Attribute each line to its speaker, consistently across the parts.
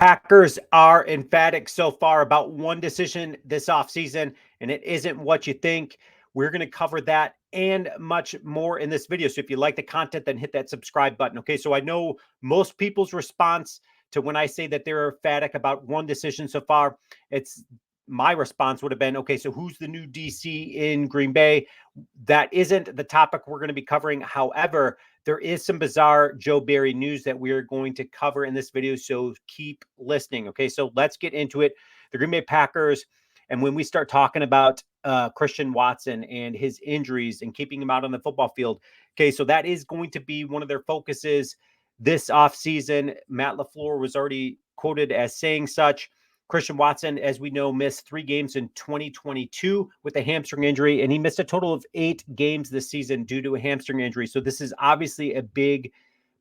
Speaker 1: Packers are emphatic so far about one decision this offseason, and it isn't what you think. We're going to cover that and much more in this video. So if you like the content, then hit that subscribe button. Okay, so I know most people's response to when I say that they're emphatic about one decision so far, it's my response would have been, okay, so who's the new DC in Green Bay? That isn't the topic we're going to be covering. However, there is some bizarre Joe Barry news that we're going to cover in this video, so keep listening. Okay, so let's get into it. The Green Bay Packers, and when we start talking about Christian Watson and his injuries and keeping him out on the football field, okay, so that is going to be one of their focuses this offseason. Matt LaFleur was already quoted as saying such. Christian Watson, as we know, missed 3 games in 2022 with a hamstring injury, and he missed a total of 8 games this season due to a hamstring injury. So this is obviously a big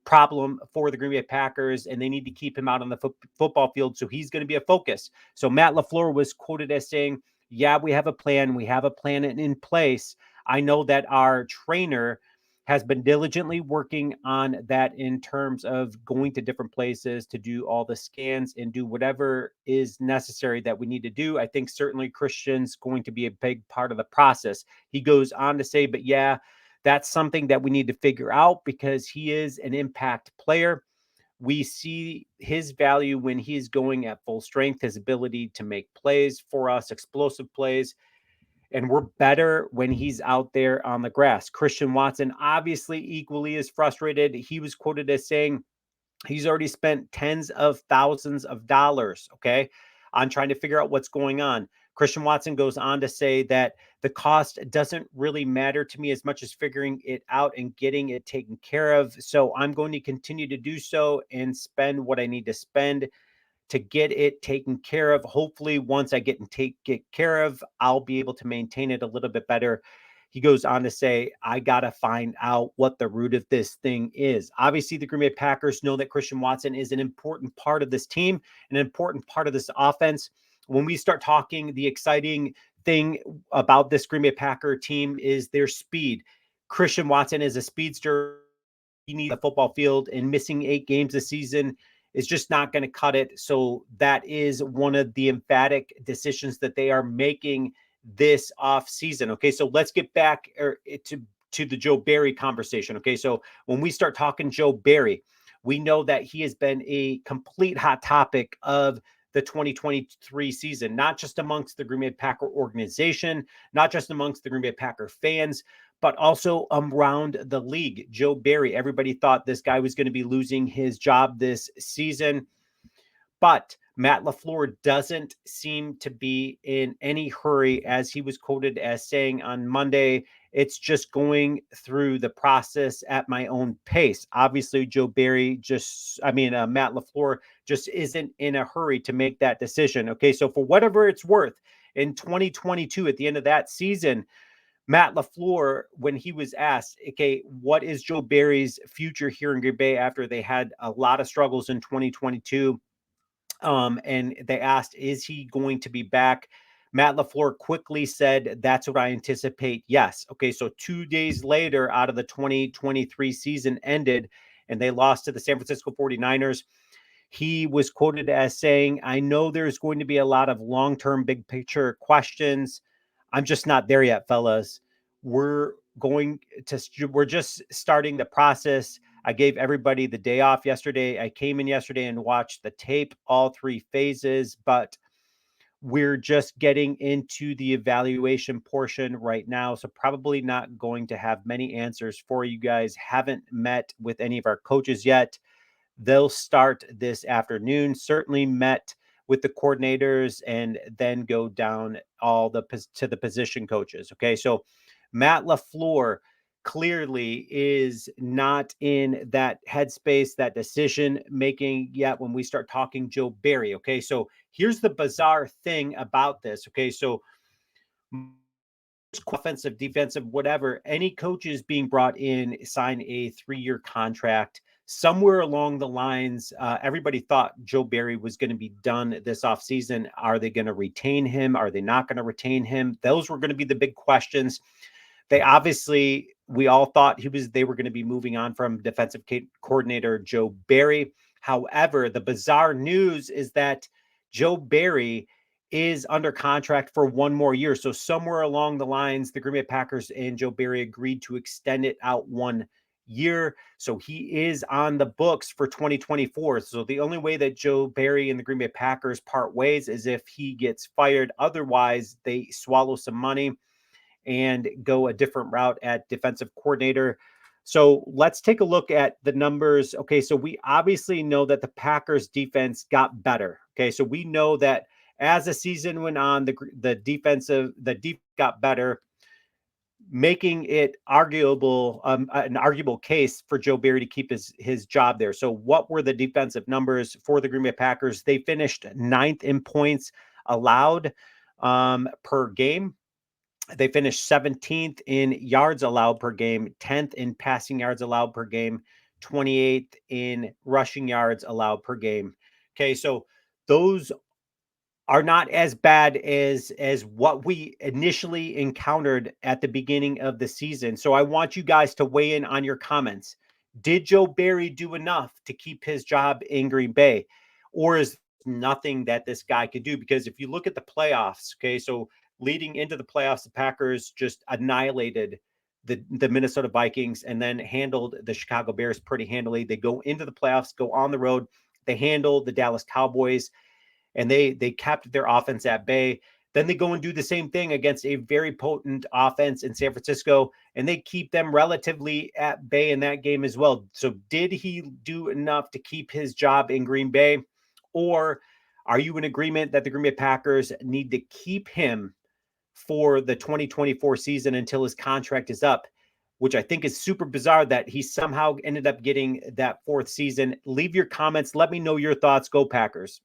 Speaker 1: problem for the Green Bay Packers, and they need to keep him out on the football field. So he's going to be a focus. So Matt LaFleur was quoted as saying, yeah, we have a plan. We have a plan in place. I know that our trainer has been diligently working on that in terms of going to different places to do all the scans and do whatever is necessary that we need to do. I think certainly Christian's going to be a big part of the process. He goes on to say, but yeah, that's something that we need to figure out because he is an impact player. We see his value when he's going at full strength, his ability to make plays for us, explosive plays, and we're better when he's out there on the grass. Christian Watson, obviously equally as frustrated. He was quoted as saying he's already spent tens of thousands of dollars, okay, on trying to figure out what's going on. Christian Watson goes on to say that the cost doesn't really matter to me as much as figuring it out and getting it taken care of. So I'm going to continue to do so and spend what I need to spend to get it taken care of. Hopefully, once I get care of, I'll be able to maintain it a little bit better. He goes on to say, I got to find out what the root of this thing is. Obviously, the Green Bay Packers know that Christian Watson is an important part of this team, an important part of this offense. When we start talking, the exciting thing about this Green Bay Packer team is their speed. Christian Watson is a speedster. He needs the football field, and missing 8 games this season is just not going to cut it. So that is one of the emphatic decisions that they are making this off season. Okay, so let's get back to the Joe Barry conversation. Okay, so when we start talking Joe Barry, we know that he has been a complete hot topic of the 2023 season, not just amongst the Green Bay Packer organization, not just amongst the Green Bay Packer fans, but also around the league. Joe Barry, everybody thought this guy was going to be losing his job this season, but Matt LaFleur doesn't seem to be in any hurry, as he was quoted as saying on Monday, it's just going through the process at my own pace. Obviously, Matt LaFleur just isn't in a hurry to make that decision. Okay, so for whatever it's worth, in 2022, at the end of that season, Matt LaFleur, when he was asked, okay, what is Joe Barry's future here in Green Bay after they had a lot of struggles in 2022? And they asked, is he going to be back? Matt LaFleur quickly said, that's what I anticipate. Yes. Okay. So 2 days later, out of the 2023 season ended, and they lost to the San Francisco 49ers. He was quoted as saying, I know there's going to be a lot of long-term big picture questions. I'm just not there yet, fellas. We're just starting the process. I gave everybody the day off yesterday. I came in yesterday and watched the tape, all 3 phases, but we're just getting into the evaluation portion right now. So probably not going to have many answers for you guys. Haven't met with any of our coaches yet. They'll start this afternoon. Certainly met with the coordinators and then go down to the position coaches. Okay, so Matt LaFleur clearly is not in that headspace, that decision making yet when we start talking Joe Barry. Okay, so here's the bizarre thing about this. Okay, so offensive, defensive, whatever, any coaches being brought in sign a 3-year contract. Somewhere along the lines, everybody thought Joe Barry was going to be done this offseason. Are they going to retain him? Are they not going to retain him? Those were going to be the big questions. We all thought they were going to be moving on from defensive coordinator Joe Barry. However, the bizarre news is that Joe Barry is under contract for one more year. So somewhere along the lines, the Green Bay Packers and Joe Barry agreed to extend it out 1 year. So he is on the books for 2024. So the only way that Joe Barry and the Green Bay Packers part ways is if he gets fired. Otherwise, they swallow some money and go a different route at defensive coordinator. So let's take a look at the numbers. Okay, so we obviously know that the Packers defense got better. Okay, so we know that as the season went on, the defense got better, making it an arguable case for Joe Barry to keep his job there. So what were the defensive numbers for the Green Bay Packers? They finished 9th in points allowed per game. They finished 17th in yards allowed per game, 10th in passing yards allowed per game, 28th in rushing yards allowed per game. Okay, so those are not as bad as what we initially encountered at the beginning of the season. So I want you guys to weigh in on your comments. Did Joe Barry do enough to keep his job in Green Bay, or is nothing that this guy could do? Because if you look at the playoffs, okay, so leading into the playoffs, the Packers just annihilated the Minnesota Vikings and then handled the Chicago Bears pretty handily. They go into the playoffs, go on the road. They handle the Dallas Cowboys, and they kept their offense at bay. Then they go and do the same thing against a very potent offense in San Francisco, and they keep them relatively at bay in that game as well. So did he do enough to keep his job in Green Bay? Or are you in agreement that the Green Bay Packers need to keep him for the 2024 season until his contract is up, which I think is super bizarre that he somehow ended up getting that 4th season? Leave your comments. Let me know your thoughts. Go Packers.